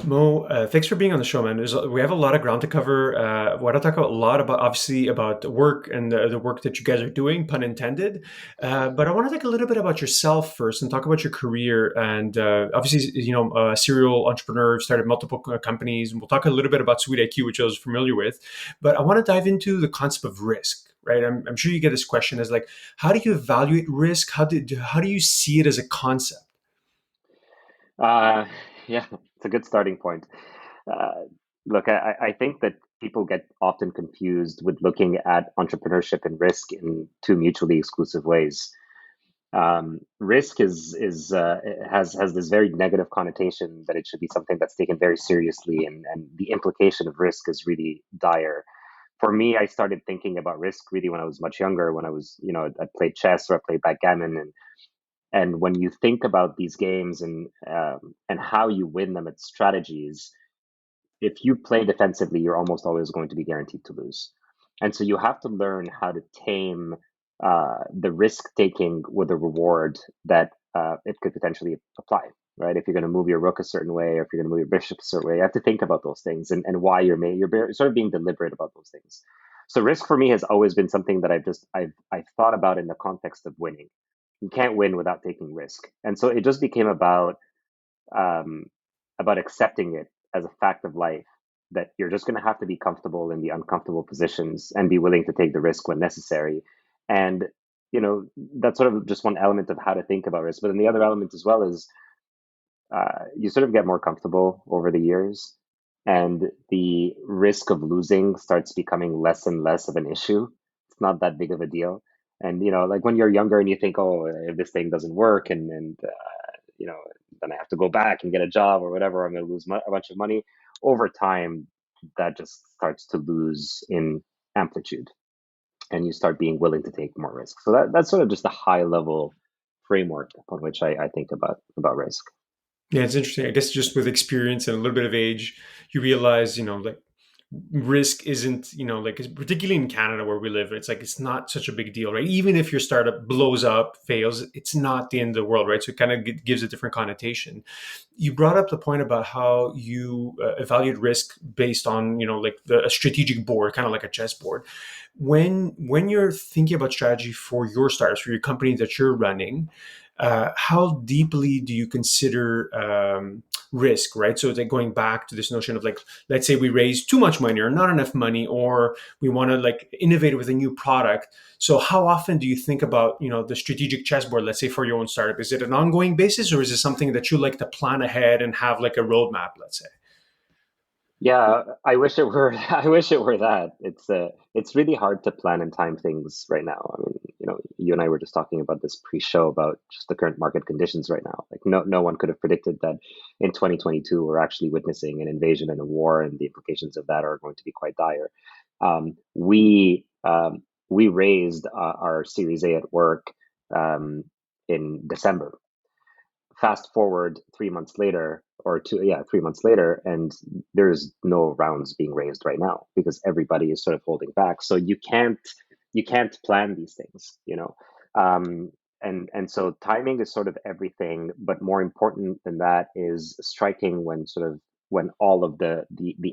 Mo, thanks for being on the show, man. We have a lot of ground to cover. I want to talk a lot about, obviously, about work and the work that you guys are doing, pun intended. But I want to talk a little bit about yourself first and talk about your career. And obviously, a serial entrepreneur, started multiple companies. And we'll talk a little bit about SweetIQ, which I was familiar with. But I want to dive into the concept of risk. Right, I'm sure you get this question as like, how do you evaluate risk? How do you see it as a concept? Uh, yeah, it's a good starting point. Uh, Look, I think that people get often confused with looking at entrepreneurship and risk in two mutually exclusive ways. Risk has this very negative connotation that it should be something that's taken very seriously, and the implication of risk is really dire. For me, I started thinking about risk really when I was much younger. When I was, I played chess or I played backgammon, and when you think about these games and how you win them at strategies, if you play defensively, you're almost always going to be guaranteed to lose. And so you have to learn how to tame the risk taking with a reward that it could potentially apply. Right? If you're going to move your rook a certain way, or if you're going to move your bishop a certain way, you have to think about those things and why you're sort of being deliberate about those things. So risk for me has always been something that I've thought about in the context of winning. You can't win without taking risk, and so it just became um, about accepting it as a fact of life, that you're just going to have to be comfortable in the uncomfortable positions and be willing to take the risk when necessary. And that's sort of just one element of how to think about risk. But then the other element as well is you sort of get more comfortable over the years, and the risk of losing starts becoming less and less of an issue. It's not that big of a deal. And like when you're younger and you think, oh, if this thing doesn't work, and you know, then I have to go back and get a job or whatever, I'm going to lose a bunch of money. Over time, that just starts to lose in amplitude, and you start being willing to take more risk. So that's sort of just a high level framework upon which I think about risk. Yeah, it's interesting. I guess just with experience and a little bit of age, you realize, like risk isn't, like particularly in Canada where we live, it's like it's not such a big deal, right? Even if your startup blows up, fails, it's not the end of the world, right? So it kind of gives a different connotation. You brought up the point about how you evaluate risk based on, like a strategic board, kind of like a chessboard. When you're thinking about strategy for your startups, for your company that you're running, how deeply do you consider risk, right? So like going back to this notion of like, let's say we raise too much money or not enough money, or we want to like innovate with a new product. So how often do you think about, the strategic chessboard, let's say for your own startup? Is it an ongoing basis, or is it something that you like to plan ahead and have like a roadmap, let's say? Yeah, I wish it were. I wish it were that. It's really hard to plan and time things right now. I mean, you and I were just talking about this pre-show about just the current market conditions right now. Like, no one could have predicted that in 2022 we're actually witnessing an invasion and a war, and the implications of that are going to be quite dire. We raised our Series A at work um, in December. Fast forward 3 months later, or two, yeah, 3 months later, and there's no rounds being raised right now because everybody is sort of holding back. So you can't plan these things, and so timing is sort of everything, but more important than that is striking when all of the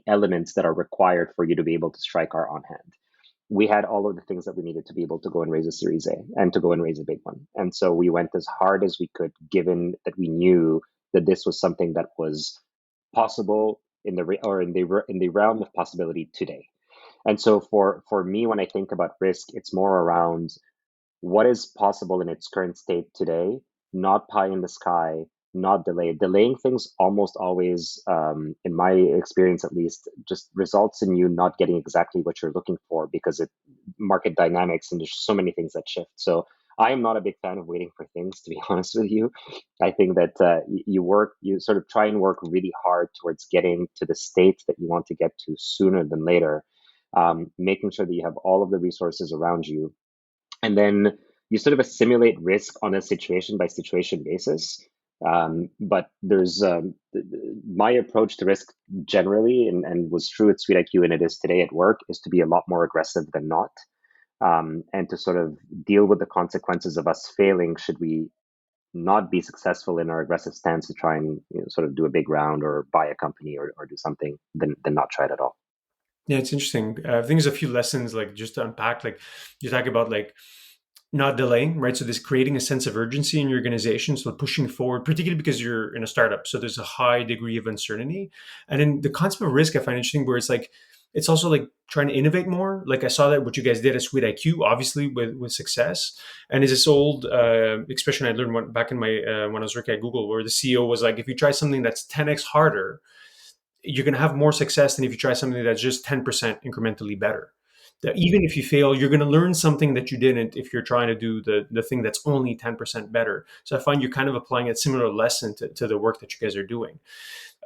elements that are required for you to be able to strike are on hand. We had all of the things that we needed to be able to go and raise a Series A and to go and raise a big one. And so we went as hard as we could, given that we knew that this was something that was possible in the realm of possibility today. And so for me, when I think about risk, it's more around what is possible in its current state today, not pie in the sky, not delayed. Delaying things almost always, in my experience at least, just results in you not getting exactly what you're looking for because it market dynamics and there's so many things that shift. So I am not a big fan of waiting for things, to be honest with you. I think that you sort of try and work really hard towards getting to the state that you want to get to sooner than later, making sure that you have all of the resources around you, and then you sort of assimilate risk on a situation by situation basis. But there's my approach to risk generally, and was true at SweetIQ and it is today at work, is to be a lot more aggressive than not, and to sort of deal with the consequences of us failing should we not be successful in our aggressive stance to try and sort of do a big round or buy a company or do something than not try it at all. Yeah, it's interesting. I think there's a few lessons, like just to unpack. Like you talk about, like not delaying, right? So this creating a sense of urgency in your organization, so pushing forward, particularly because you're in a startup, so there's a high degree of uncertainty. And then the concept of risk I find interesting, where it's like it's also like trying to innovate more. Like I saw that what you guys did at SweetIQ, obviously with success, and is this old expression I learned back in my when I was working at Google, where the CEO was like, if you try something that's 10x harder, you're going to have more success than if you try something that's just 10% incrementally better. That even if you fail, you're going to learn something that you didn't if you're trying to do the thing that's only 10% better. So I find you're kind of applying a similar lesson to the work that you guys are doing.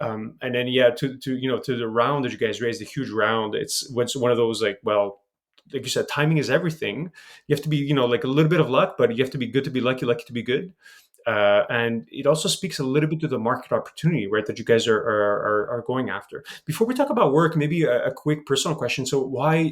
And then, yeah, to the round that you guys raised, a huge round, it's one of those, like, well, like you said, timing is everything. You have to be, like a little bit of luck, but you have to be good to be lucky, lucky to be good. And it also speaks a little bit to the market opportunity, right, that you guys are going after. Before we talk about work, maybe a quick personal question. So why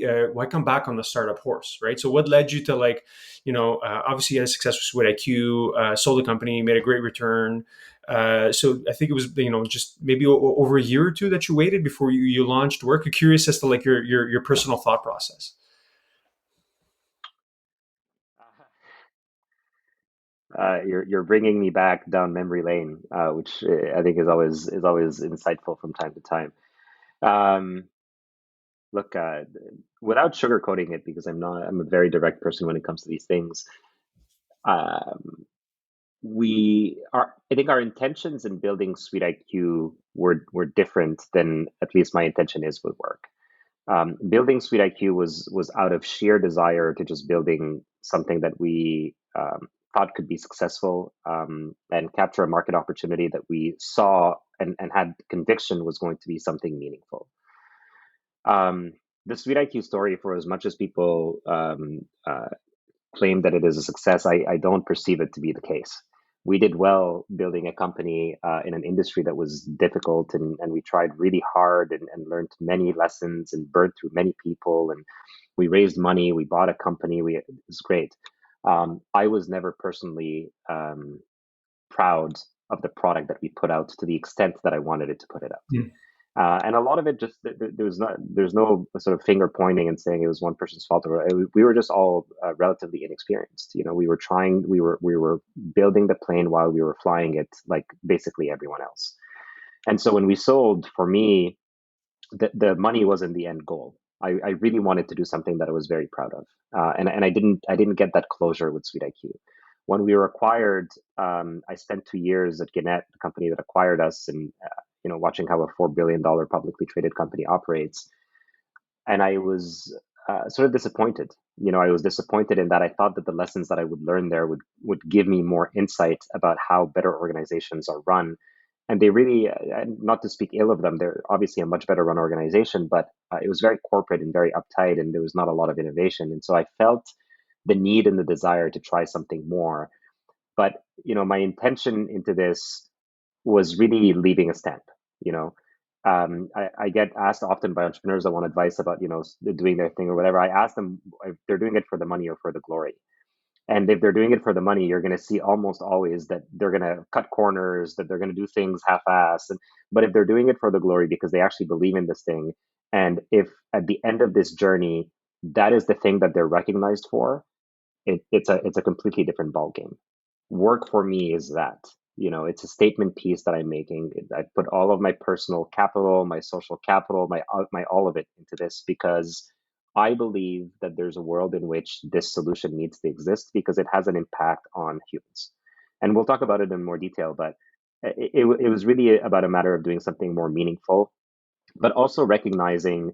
come back on the startup horse, right? So what led you to, like, obviously you had a success with IQ, sold the company, made a great return. So I think it was, just maybe over a year or two that you waited before you launched work. I'm curious as to, like, your personal thought process. You're bringing me back down memory lane, which I think is always insightful from time to time. Um, Look, without sugarcoating it, because I'm a very direct person when it comes to these things. Um, I think our intentions in building SweetIQ were different than at least my intention is with work. Building SweetIQ was out of sheer desire to just building something that we thought could be successful, and capture a market opportunity that we saw and had conviction was going to be something meaningful. Um, the SweetIQ story, for as much as people claim that it is a success, I don't perceive it to be the case. We did well building a company in an industry that was difficult, and we tried really hard and learned many lessons and burned through many people. And we raised money, we bought a company, it was great. I was never personally proud of the product that we put out to the extent that I wanted it to put it out. Mm. And a lot of it just there's no sort of finger pointing and saying it was one person's fault. We were just all relatively inexperienced. We were building the plane while we were flying it, like basically everyone else. And so when we sold, for me, the money wasn't the end goal. I really wanted to do something that I was very proud of, and I didn't get that closure with SweetIQ. When we were acquired, I spent 2 years at Gannett, the company that acquired us, and watching how a $4 billion publicly traded company operates. And I was sort of disappointed. I was disappointed in that I thought that the lessons that I would learn there would give me more insight about how better organizations are run. And they really, not to speak ill of them, they're obviously a much better run organization, but it was very corporate and very uptight, and there was not a lot of innovation. And so I felt the need and the desire to try something more. But my intention into this was really leaving a stamp. You know, I get asked often by entrepreneurs that want advice about doing their thing or whatever. I ask them if they're doing it for the money or for the glory. And if they're doing it for the money, you're going to see almost always that they're going to cut corners, that they're going to do things half-assed. But if they're doing it for the glory because they actually believe in this thing, and if at the end of this journey that is the thing that they're recognized for, it's a completely different ballgame. Work for me is that. It's a statement piece that I'm making. I put all of my personal capital, my social capital, my all of it into this because I believe that there's a world in which this solution needs to exist because it has an impact on humans. And we'll talk about it in more detail, but it was really about a matter of doing something more meaningful, but also recognizing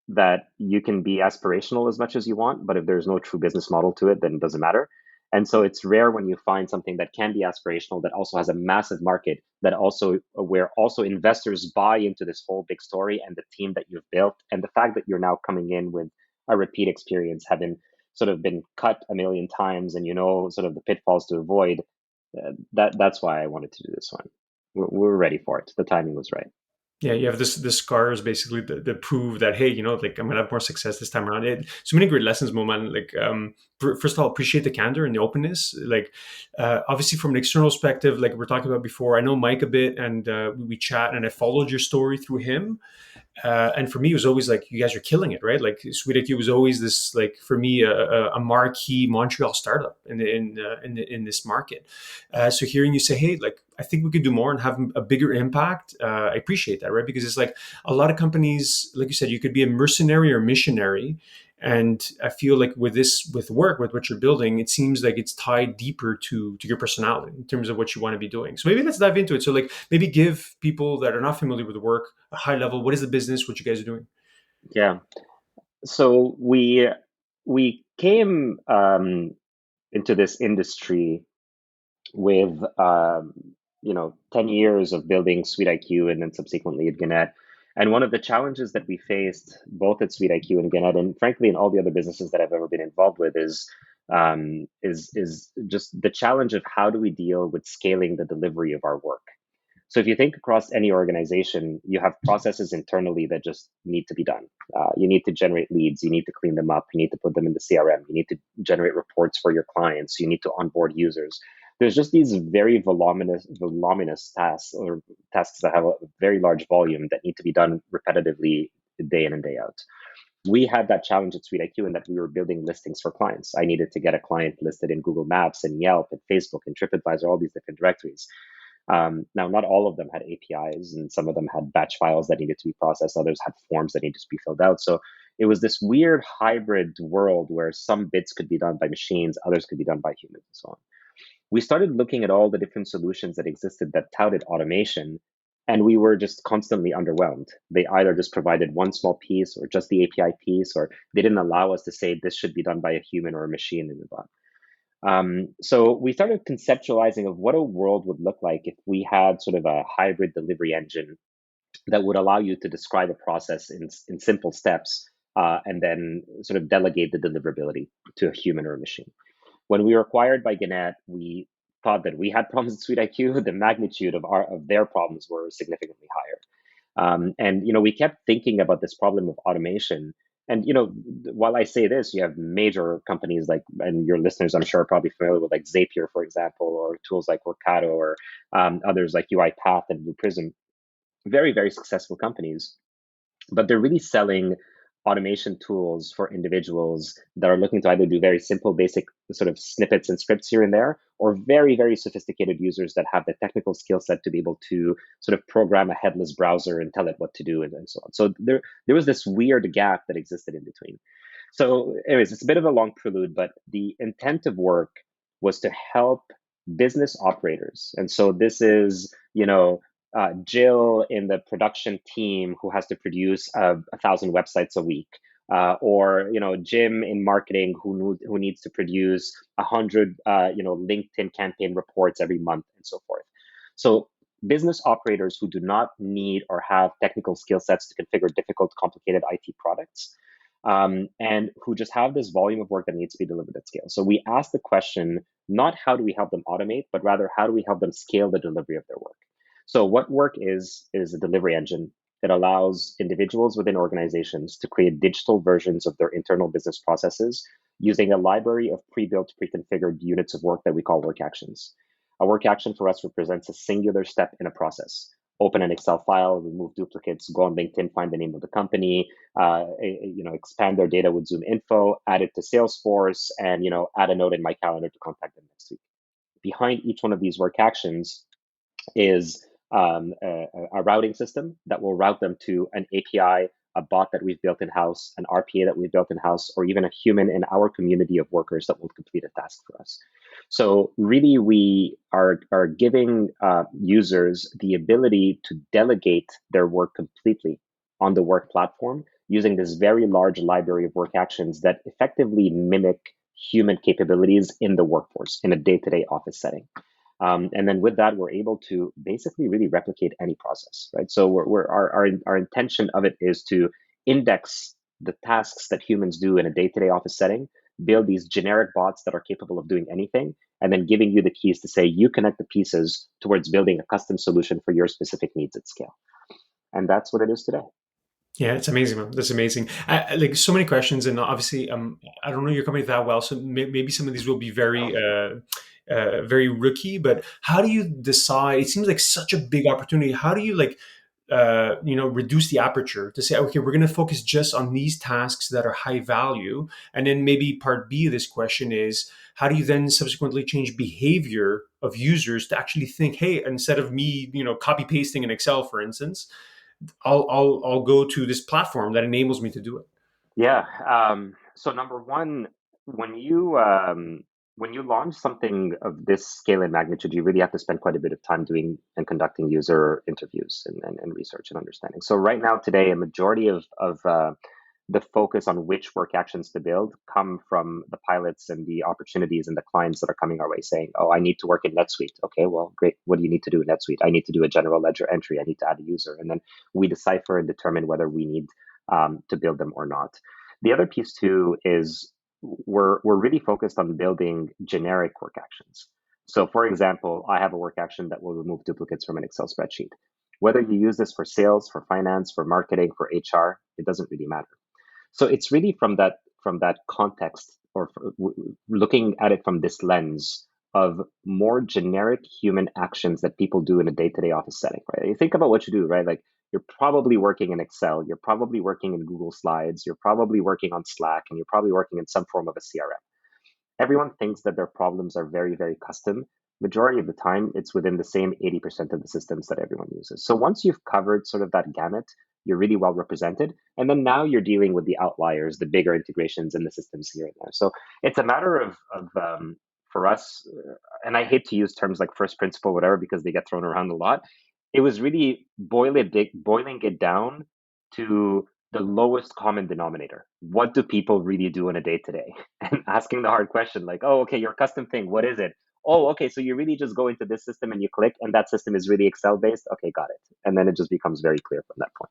that you can be aspirational as much as you want, but if there's no true business model to it, then it doesn't matter. And so it's rare when you find something that can be aspirational, that also has a massive market, that also where also investors buy into this whole big story and the team that you've built, and the fact that you're now coming in with a repeat experience, having sort of been cut a million times, and sort of the pitfalls to avoid. That's why I wanted to do this one. We're ready for it. The timing was right. Yeah, you have this the scars basically that prove that, hey, like I'm gonna have more success this time around. So many great lessons, Moman. Like, first of all, appreciate the candor and the openness. Like, obviously from an external perspective, like we're talking about before, I know Mike a bit, and we chat, and I followed your story through him. And for me, it was always like, you guys are killing it, right? Like SweetIQ was always this, like for me, a marquee Montreal startup in this market. So hearing you say, hey, like I think we could do more and have a bigger impact, I appreciate that, right? Because it's like a lot of companies, like you said, you could be a mercenary or missionary. And I feel like with work, with what you're building, it seems like it's tied deeper to your personality in terms of what you want to be doing. So maybe let's dive into it. So like maybe give people that are not familiar with the work a high level. What is the business? What you guys are doing? Yeah. So we came into this industry with 10 years of building SweetIQ and then subsequently at Gannett. And one of the challenges that we faced both at SweetIQ and Gannett, and frankly in all the other businesses that I've ever been involved with, is just the challenge of how do we deal with scaling the delivery of our work. So if you think across any organization, you have processes internally that just need to be done. You need to generate leads, you need to clean them up, you need to put them in the CRM, you need to generate reports for your clients, you need to onboard users. There's just these very voluminous tasks or tasks that have a very large volume that need to be done repetitively day in and day out. We had that challenge at SweetIQ in that we were building listings for clients. I needed to get a client listed in Google Maps and Yelp and Facebook and TripAdvisor, all these different directories. Now, not all of them had APIs, and some of them had batch files that needed to be processed. Others had forms that needed to be filled out. So it was this weird hybrid world where some bits could be done by machines, others could be done by humans, and so on. We started looking at all the different solutions that existed that touted automation, and we were just constantly underwhelmed. They either just provided one small piece or just the API piece, or they didn't allow us to say this should be done by a human or a machine in the bot. So we started conceptualizing of what a world would look like if we had sort of a hybrid delivery engine that would allow you to describe a process in simple steps and then sort of delegate the deliverability to a human or a machine. When we were acquired by Gannett, we thought that we had problems at SweetIQ. The magnitude of their problems were significantly higher. And we kept thinking about this problem of automation. And while I say this, you have major companies like, and your listeners, I'm sure, are probably familiar with like Zapier, for example, or tools like Workato, or others like UiPath and Blue Prism. Very, very successful companies, but they're really selling automation tools for individuals that are looking to either do very simple, basic sort of snippets and scripts here and there, or very, very sophisticated users that have the technical skill set to be able to sort of program a headless browser and tell it what to do and so on. So there was this weird gap that existed in between. So anyways, it's a bit of a long prelude, but the intent of Wrk was to help business operators. And so this is, Jill in the production team who has to produce 1,000 websites a week, or Jim in marketing who needs to produce 100 LinkedIn campaign reports every month and so forth. So business operators who do not need or have technical skill sets to configure difficult, complicated IT products, and who just have this volume of work that needs to be delivered at scale. So we asked the question, not how do we help them automate, but rather how do we help them scale the delivery of their work? So what Wrk is a delivery engine that allows individuals within organizations to create digital versions of their internal business processes using a library of pre-built, pre-configured units of work that we call work actions. A work action for us represents a singular step in a process. Open an Excel file, remove duplicates, go on LinkedIn, find the name of the company, expand their data with Zoom Info, add it to Salesforce, and add a note in my calendar to contact them next week. Behind each one of these work actions is a routing system that will route them to an API, a bot that we've built in-house, an RPA that we've built in-house, or even a human in our community of workers that will complete a task for us. So really, we are giving users the ability to delegate their work completely on the Wrk platform using this very large library of work actions that effectively mimic human capabilities in the workforce in a day-to-day office setting. And then with that, we're able to basically really replicate any process, right? So our intention of it is to index the tasks that humans do in a day-to-day office setting, build these generic bots that are capable of doing anything, and then giving you the keys to say, you connect the pieces towards building a custom solution for your specific needs at scale. And that's what it is today. Yeah, it's amazing, man. That's amazing. Like so many questions, and obviously, I don't know your company that well, so maybe some of these will be very rookie. But how do you decide? It seems like such a big opportunity. How do you like, reduce the aperture to say, okay, we're going to focus just on these tasks that are high value, and then maybe part B of this question is, how do you then subsequently change behavior of users to actually think, hey, instead of me, copy pasting in Excel, for instance. I'll go to this platform that enables me to do it. Yeah. So number one, when you when you launch something of this scale and magnitude, you really have to spend quite a bit of time doing and conducting user interviews and research and understanding. So right now, today, a majority of the focus on which work actions to build come from the pilots and the opportunities and the clients that are coming our way saying, oh, I need to work in NetSuite. Okay, well, great. What do you need to do in NetSuite? I need to do a general ledger entry. I need to add a user. And then we decipher and determine whether we need to build them or not. The other piece too is we're really focused on building generic work actions. So for example, I have a work action that will remove duplicates from an Excel spreadsheet. Whether you use this for sales, for finance, for marketing, for HR, it doesn't really matter. So it's really from that context, or looking at it from this lens of more generic human actions that people do in a day-to-day office setting, right? You think about what you do, right? Like you're probably working in Excel, you're probably working in Google Slides, you're probably working on Slack, and you're probably working in some form of a CRM. Everyone thinks that their problems are very, very custom. Majority of the time, it's within the same 80% of the systems that everyone uses. So once you've covered sort of that gamut, you're really well represented. And then now you're dealing with the outliers, the bigger integrations in the systems here and there. So it's a matter of for us, and I hate to use terms like first principle, whatever, because they get thrown around a lot. It was really boiling it down to the lowest common denominator. What do people really do in a day to day? And asking the hard question like, oh, okay, your custom thing, what is it? Oh, okay, so you really just go into this system and you click, and that system is really Excel based. Okay, got it. And then it just becomes very clear from that point.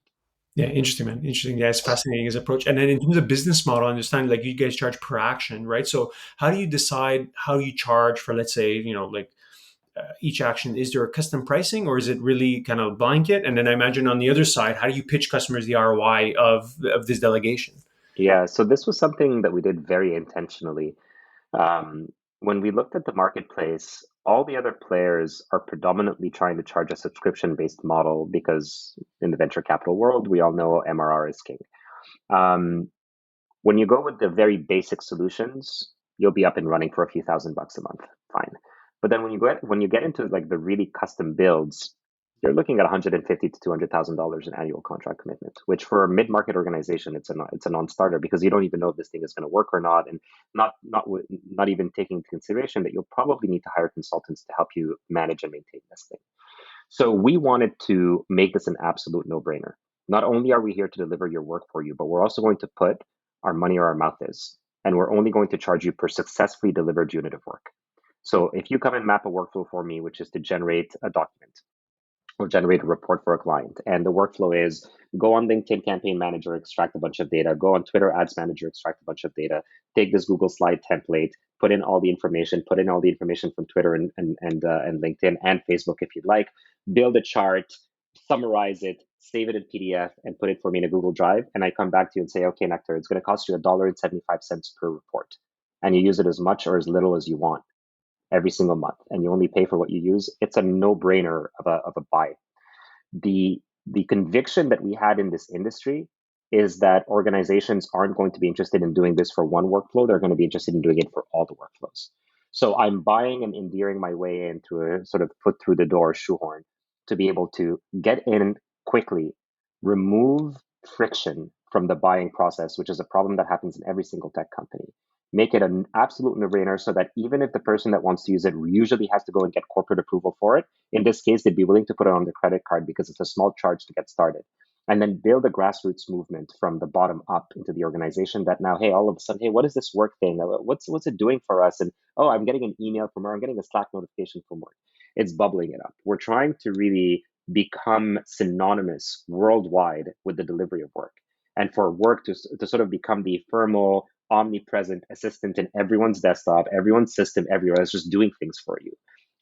Yeah, interesting, man. Interesting. Yeah, it's fascinating his approach. And then in terms of business model, I understand like you guys charge per action, right? So how do you decide how you charge for, let's say, each action? Is there a custom pricing, or is it really kind of blanket? And then I imagine on the other side, how do you pitch customers the ROI of this delegation? Yeah, so this was something that we did very intentionally. Um, when we looked at the marketplace, all the other players are predominantly trying to charge a subscription based model because in the venture capital world, we all know MRR is king. Um, when you go with the very basic solutions, you'll be up and running for a few $1,000s a month. Fine. But then when you get into like the really custom builds, you're looking at 150 to $200,000 in annual contract commitment, which for a mid-market organization, it's a non-starter because you don't even know if this thing is going to work or not, and not even taking into consideration that you'll probably need to hire consultants to help you manage and maintain this thing. So we wanted to make this an absolute no-brainer. Not only are we here to deliver your work for you, but we're also going to put our money where our mouth is. And we're only going to charge you per successfully delivered unit of work. So if you come and map a workflow for me, which is to generate a document or generate a report for a client, and the workflow is go on LinkedIn Campaign Manager, extract a bunch of data, go on Twitter Ads Manager, extract a bunch of data, take this Google Slide template, put in all the information from Twitter and LinkedIn and Facebook if you'd like, build a chart, summarize it, save it in PDF, and put it for me in a Google Drive. And I come back to you and say, okay, Nectar, it's going to cost you $1.75 per report. And you use it as much or as little as you want every single month. And you only pay for what you use. It's a no-brainer of a buy. The conviction that we had in this industry is that organizations aren't going to be interested in doing this for one workflow. They're going to be interested in doing it for all the workflows. So I'm buying and endearing my way into a sort of foot through the door shoehorn to be able to get in quickly, remove friction from the buying process, which is a problem that happens in every single tech company. Make it an absolute no-brainer so that even if the person that wants to use it usually has to go and get corporate approval for it, in this case, they'd be willing to put it on their credit card because it's a small charge to get started. And then build a grassroots movement from the bottom up into the organization that now, hey, all of a sudden, hey, what is this work thing? What's it doing for us? And oh, I'm getting an email from her. I'm getting a Slack notification from work. It's bubbling it up. We're trying to really become synonymous worldwide with the delivery of work. And for work to sort of become the ephemeral, omnipresent assistant in everyone's desktop, everyone's system, everywhere. It's just doing things for you.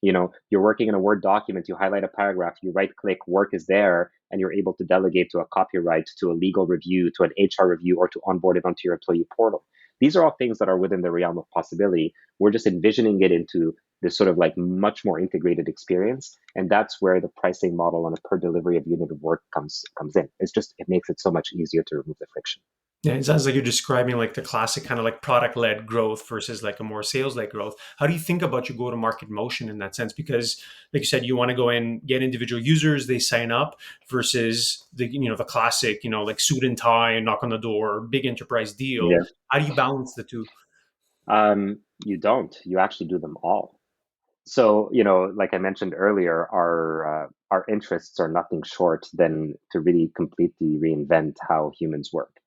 You're working in a Word document, you highlight a paragraph, you right click, work is there, and you're able to delegate to a copyright, to a legal review, to an HR review, or to onboard it onto your employee portal. These are all things that are within the realm of possibility. We're just envisioning it into this sort of like much more integrated experience. And that's where the pricing model on a per delivery of unit of work comes in. It makes it so much easier to remove the friction. Yeah, it sounds like you're describing like the classic kind of like product led growth versus like a more sales led growth. How do you think about your go to market motion in that sense? Because, like you said, you want to go in, get individual users, they sign up versus the classic, like suit and tie and knock on the door, big enterprise deal. Yeah. How do you balance the two? You don't. You actually do them all. So, like I mentioned earlier, our interests are nothing short than to really completely reinvent how humans work.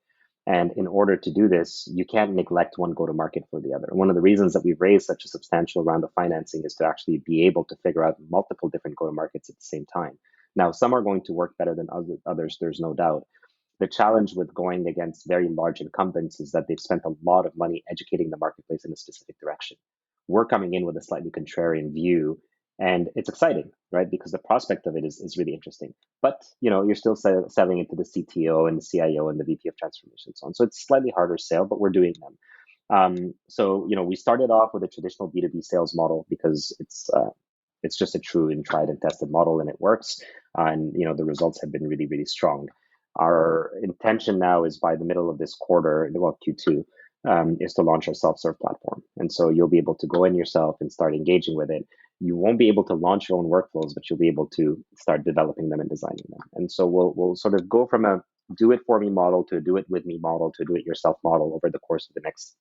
And in order to do this, you can't neglect one go-to-market for the other. One of the reasons that we've raised such a substantial round of financing is to actually be able to figure out multiple different go-to-markets at the same time. Now, some are going to work better than others, there's no doubt. The challenge with going against very large incumbents is that they've spent a lot of money educating the marketplace in a specific direction. We're coming in with a slightly contrarian view, and it's exciting, right? Because the prospect of it is really interesting. But you're still selling into the CTO and the CIO and the VP of transformation and so on. So it's slightly harder sale, but we're doing them. We started off with a traditional B2b sales model because it's just a true and tried and tested model, and it works. And the results have been really, really strong. Our intention now is by the middle of this quarter, well, Q2, is to launch our self-serve platform. And so you'll be able to go in yourself and start engaging with it. You won't be able to launch your own workflows, but you'll be able to start developing them and designing them. And so we'll sort of go from a do it for me model to a do it with me model to a do it yourself model over the course of the next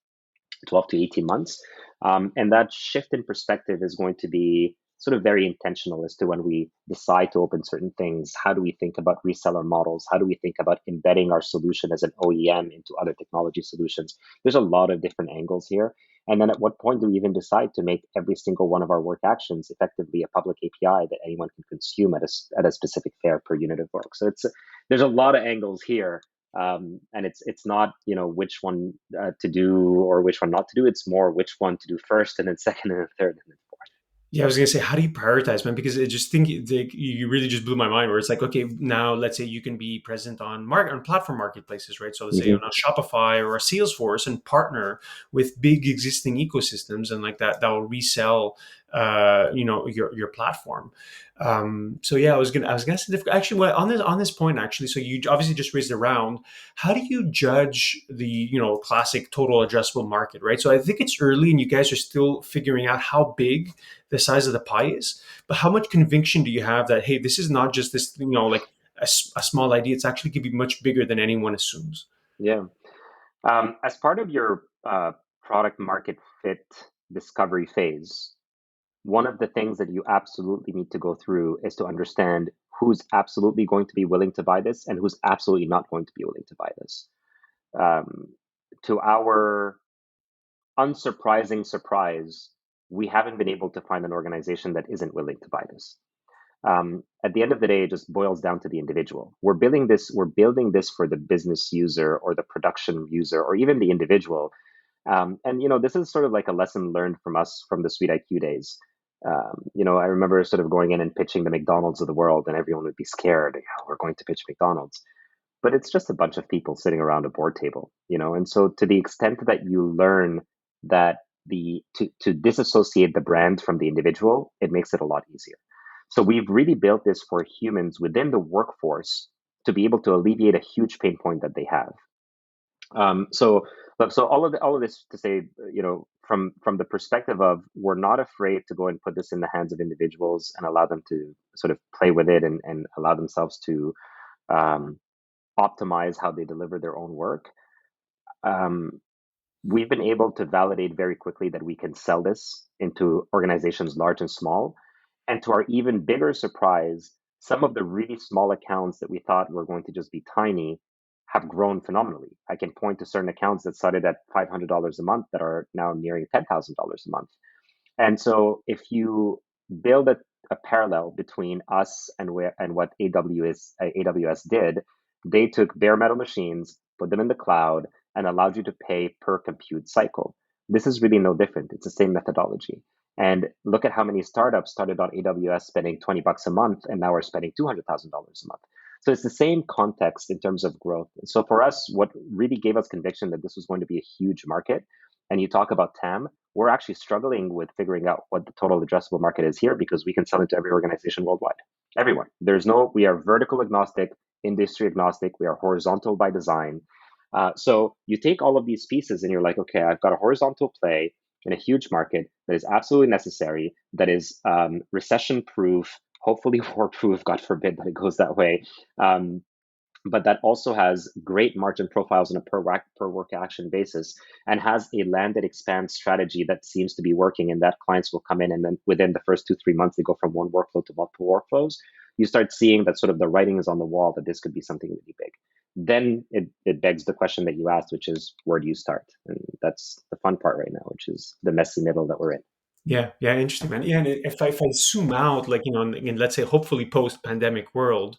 12 to 18 months. And that shift in perspective is going to be sort of very intentional as to when we decide to open certain things. How do we think about reseller models? How do we think about embedding our solution as an OEM into other technology solutions? There's a lot of different angles here. And then at what point do we even decide to make every single one of our work actions effectively a public API that anyone can consume at a specific fare per unit of work? So there's a lot of angles here. And it's not which one to do or which one not to do. It's more which one to do first, and then second, and then third, and then fourth. Yeah, I was gonna say, how do you prioritize, man? Because I just think like you really just blew my mind. Where it's like, okay, now let's say you can be present on platform marketplaces, right? So let's say on Mm-hmm. a Shopify or a Salesforce and partner with big existing ecosystems, and like that will resell, your platform. So yeah, I was gonna say actually, well, on this point actually. So you obviously just raised a round. How do you judge the classic total addressable market, right? So I think it's early, and you guys are still figuring out how big the size of the pie is, but how much conviction do you have that, hey, this is not just this, like a small idea, it's actually could be much bigger than anyone assumes? Yeah. As part of your product market fit discovery phase, one of the things that you absolutely need to go through is to understand who's absolutely going to be willing to buy this and who's absolutely not going to be willing to buy this. Um, to our unsurprising surprise, we haven't been able to find an organization that isn't willing to buy this. At the end of the day, it just boils down to the individual. We're building this for the business user or the production user or even the individual. And this is sort of like a lesson learned from us from the SweetIQ days. I remember sort of going in and pitching the McDonald's of the world, and everyone would be scared. "Yeah, we're going to pitch McDonald's," but it's just a bunch of people sitting around a board table. And so, to the extent that you learn that to disassociate the brand from the individual, it makes it a lot easier. So we've really built this for humans within the workforce to be able to alleviate a huge pain point that they have. So all of this to say, from the perspective of we're not afraid to go and put this in the hands of individuals and allow them to sort of play with it and allow themselves to um, optimize how they deliver their own work. Um, we've been able to validate very quickly that we can sell this into organizations large and small. And to our even bigger surprise, some of the really small accounts that we thought were going to just be tiny have grown phenomenally. I can point to certain accounts that started at $500 a month that are now nearing $10,000 a month. And so if you build a parallel between us and what AWS did, they took bare metal machines, put them in the cloud, and allowed you to pay per compute cycle. This is really no different. It's the same methodology. And look at how many startups started on AWS spending $20 a month and now are spending $200,000 a month. So it's the same context in terms of growth. So for us, what really gave us conviction that this was going to be a huge market, and you talk about TAM, we're actually struggling with figuring out what the total addressable market is here because we can sell it to every organization worldwide. Everyone. We are vertical agnostic, industry agnostic, we are horizontal by design. So you take all of these pieces and you're like, okay, I've got a horizontal play in a huge market that is absolutely necessary, that is recession proof, hopefully war proof, God forbid that it goes that way. But that also has great margin profiles on a per work action basis and has a land and expand strategy that seems to be working, and that clients will come in and then within the first 2-3 months they go from one workflow to multiple workflows. You start seeing that sort of the writing is on the wall that this could be something really big. Then it begs the question that you asked, which is where do you start? And that's the fun part right now, which is the messy middle that we're in. Yeah, yeah, interesting, man. Yeah, and if I zoom out, like, in, let's say, hopefully post-pandemic world,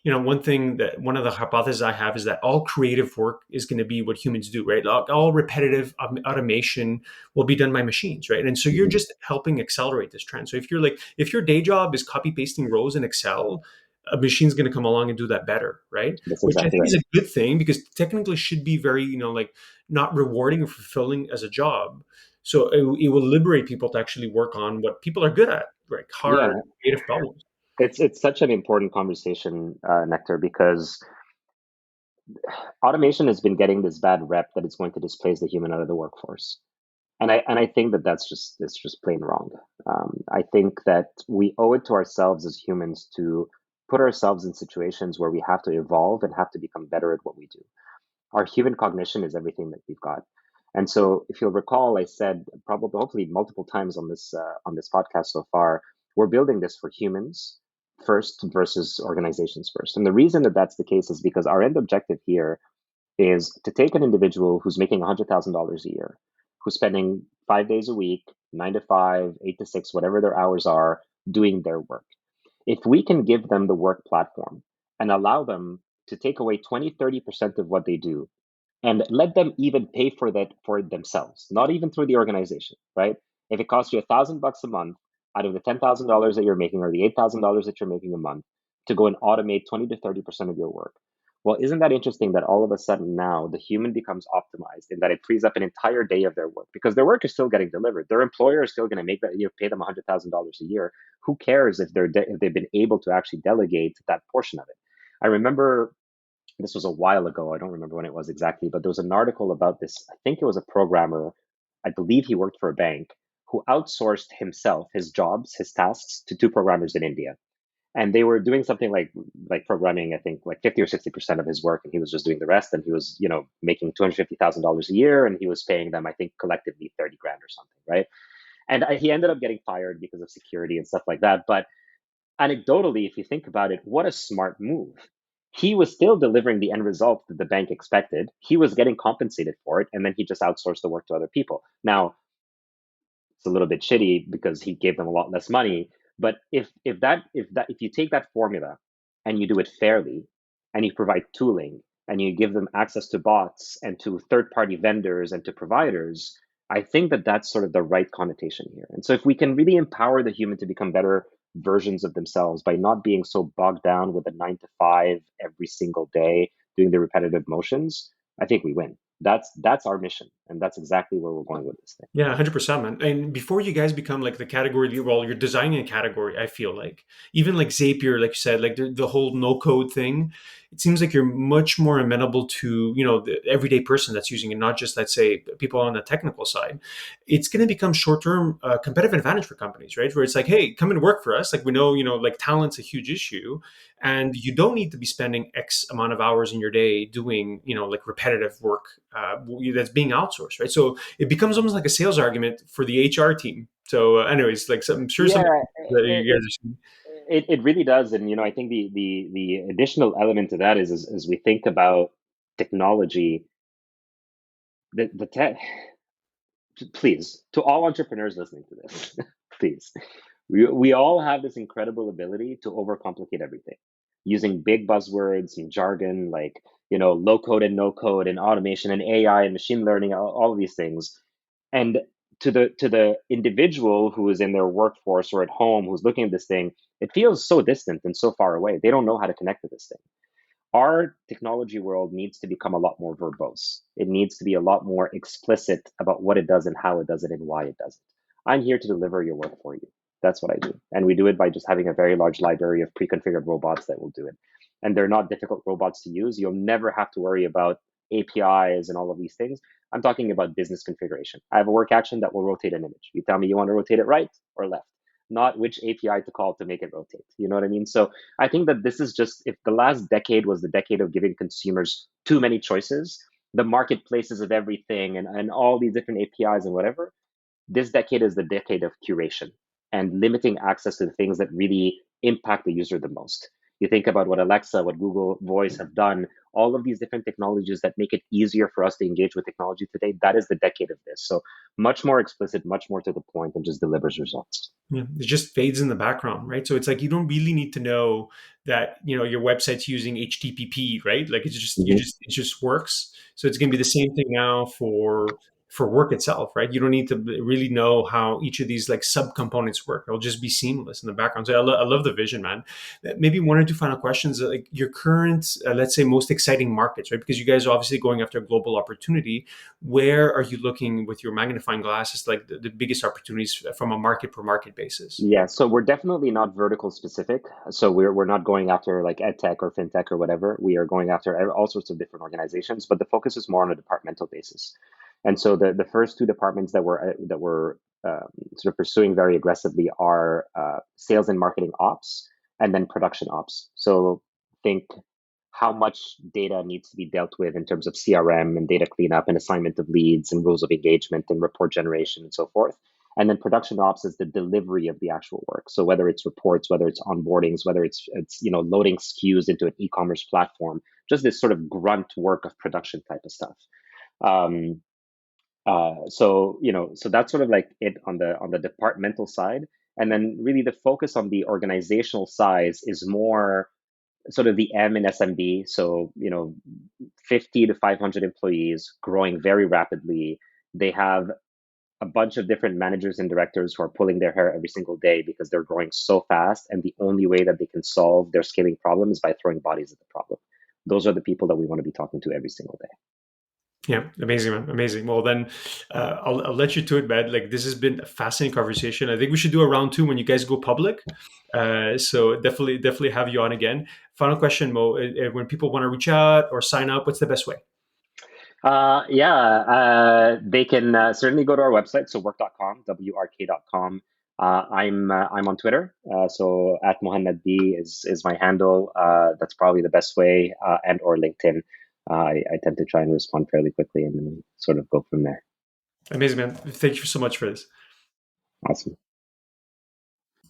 one of the hypotheses I have is that all creative work is going to be what humans do, right? All repetitive automation will be done by machines, right? And so you're Mhm. just helping accelerate this trend. So if your day job is copy pasting rows in Excel, a machine's going to come along and do that better, right? That's Which I exactly think right. is a good thing because technically should be very, like not rewarding or fulfilling as a job. So it will liberate people to actually work on what people are good at, like hard, Yeah, creative problems. it's such an important conversation, Nectar, because automation has been getting this bad rep that it's going to displace the human out of the workforce. And I think that it's just plain wrong. I think that we owe it to ourselves as humans to put ourselves in situations where we have to evolve and have to become better at what we do. Our human cognition is everything that we've got. And so, if you'll recall, I said probably, hopefully, multiple times on this podcast so far, we're building this for humans first versus organizations first. And the reason that that's the case is because our end objective here is to take an individual who's making $100,000 a year, who's spending 5 days a week, 9 to 5, 8 to 6, whatever their hours are, doing their work. If we can give them the work platform and allow them to take away 20, 30% of what they do and let them even pay for that for themselves, not even through the organization, right? If it costs you $1,000 a month out of the $10,000 that you're making or the $8,000 that you're making a month to go and automate 20 to 30% of your work. Well, isn't that interesting that all of a sudden now the human becomes optimized in that it frees up an entire day of their work because their work is still getting delivered. Their employer is still going to make that, pay them $100,000 a year. Who cares if if they've been able to actually delegate that portion of it? I remember this was a while ago. I don't remember when it was exactly, but there was an article about this. I think it was a programmer. I believe he worked for a bank who outsourced himself, his jobs, his tasks to two programmers in India. And they were doing something like programming, I think like 50 or 60% of his work, and he was just doing the rest. And he was, making $250,000 a year, and he was paying them, I think, collectively 30 grand or something, right? And he ended up getting fired because of security and stuff like that. But anecdotally, if you think about it, what a smart move. He was still delivering the end result that the bank expected. He was getting compensated for it, and then he just outsourced the work to other people. Now, it's a little bit shitty because he gave them a lot less money. But if you take that formula and you do it fairly, and you provide tooling, and you give them access to bots and to third-party vendors and to providers, I think that that's sort of the right connotation here. And so if we can really empower the human to become better versions of themselves by not being so bogged down with a 9 to 5 every single day doing the repetitive motions, I think we win. That's our mission, and that's exactly where we're going with this thing. Yeah, 100%, man. And before you guys become like the category lead, well, you're designing a category, I feel like. Even like Zapier, like you said, like the whole no code thing, it seems like you're much more amenable to, the everyday person that's using it, not just, let's say, people on the technical side. It's going to become short-term competitive advantage for companies, right? Where it's like, hey, come and work for us. Like we know, like talent's a huge issue. And you don't need to be spending X amount of hours in your day doing, like repetitive work that's being outsourced, right? So it becomes almost like a sales argument for the HR team. So, anyways, like I'm sure some Yeah, that you it, guys are seeing. it really does. And I think the additional element to that is as we think about technology, the tech, please, to all entrepreneurs listening to this, please, we all have this incredible ability to overcomplicate everything using big buzzwords and jargon like, low code and no code and automation and AI and machine learning, all of these things. And to the individual who is in their workforce or at home who's looking at this thing, it feels so distant and so far away. They don't know how to connect to this thing. Our technology world needs to become a lot more verbose. It needs to be a lot more explicit about what it does and how it does it and why it does it. I'm here to deliver your work for you. That's what I do. And we do it by just having a very large library of pre-configured robots that will do it. And they're not difficult robots to use. You'll never have to worry about APIs and all of these things. I'm talking about business configuration. I have a work action that will rotate an image. You tell me you want to rotate it right or left, not which API to call to make it rotate. You know what I mean? So I think that this is just, if the last decade was the decade of giving consumers too many choices, the marketplaces of everything and all these different APIs and whatever, this decade is the decade of curation and limiting access to the things that really impact the user the most. You think about what Alexa, what Google Voice have done, all of these different technologies that make it easier for us to engage with technology today. That is the decade of this. So much more explicit, much more to the point, and just delivers results. Yeah, it just fades in the background, right? So it's like you don't really need to know that your website's using HTTP, right? Like Mm-hmm. it just works. So it's going to be the same thing now for work itself, right? You don't need to really know how each of these like subcomponents work. It'll just be seamless in the background. So I love the vision, man. Maybe one or two final questions, like your current, let's say, most exciting markets, right? Because you guys are obviously going after a global opportunity. Where are you looking with your magnifying glasses, like the biggest opportunities from a market per market basis? Yeah, so we're definitely not vertical specific. So we're not going after like ed tech or fintech or whatever. We are going after all sorts of different organizations, but the focus is more on a departmental basis. And so the first two departments that we're sort of pursuing very aggressively are sales and marketing ops, and then production ops. So think how much data needs to be dealt with in terms of CRM and data cleanup and assignment of leads and rules of engagement and report generation and so forth. And then production ops is the delivery of the actual work. So whether it's reports, whether it's onboardings, whether it's loading SKUs into an e-commerce platform, just this sort of grunt work of production type of stuff. Um, so that's sort of like it on the departmental side. And then really the focus on the organizational size is more sort of the M in SMB. So 50 to 500 employees, growing very rapidly. They have a bunch of different managers and directors who are pulling their hair every single day because they're growing so fast. And the only way that they can solve their scaling problem is by throwing bodies at the problem. Those are the people that we want to be talking to every single day. Yeah, amazing, man. Amazing. Well, then I'll let you to it, man. Like this has been a fascinating conversation. I think we should do a round two when you guys go public. So definitely have you on again. Final question, Mo. When people want to reach out or sign up, what's the best way? They can certainly go to our website, so work.com, WRK.com. I'm on Twitter, so at Mohannad B is my handle. That's probably the best way, and or LinkedIn. I tend to try and respond fairly quickly and then sort of go from there. Amazing, man. Thank you so much for this. Awesome.